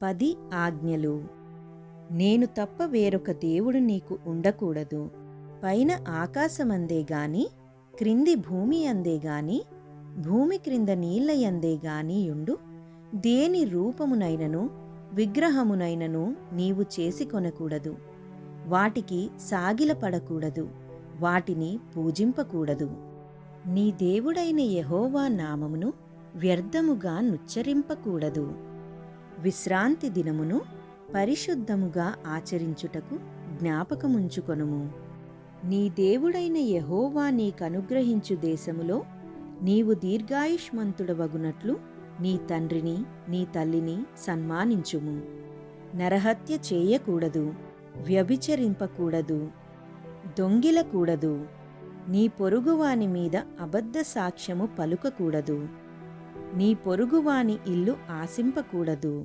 10 ఆజ్ఞలు. నేను తప్ప వేరొక దేవుడు నీకు ఉండకూడదు. పైన ఆకాశమందే గాని క్రింది భూమి అందే గాని భూమి క్రింద నీళ్లయందే గానియుండు దేని రూపమునైనను విగ్రహమునైనను నీవు చేసుకొనకూడదు. వాటికి సాగిలపడకూడదు, వాటిని పూజింపకూడదు. నీ దేవుడైన యెహోవా నామమును వ్యర్థముగా నుచ్చరింపకూడదు. విశ్రాంతి దినమును పరిశుద్ధముగా ఆచరించుటకు జ్ఞాపకముంచుకొనుము. నీ దేవుడైన యెహోవా నీకనుగ్రహించు దేశములో నీవు దీర్ఘాయుష్మంతుడవగునట్లు నీ తండ్రిని నీ తల్లిని సన్మానించుము. నరహత్య చేయకూడదు, వ్యభిచరింపకూడదు, దొంగిలకూడదు, నీ పొరుగువాని మీద అబద్ధ సాక్ష్యము పలుకకూడదు, నీ పొరుగువాని ఇల్లు ఆశింపకూడదు.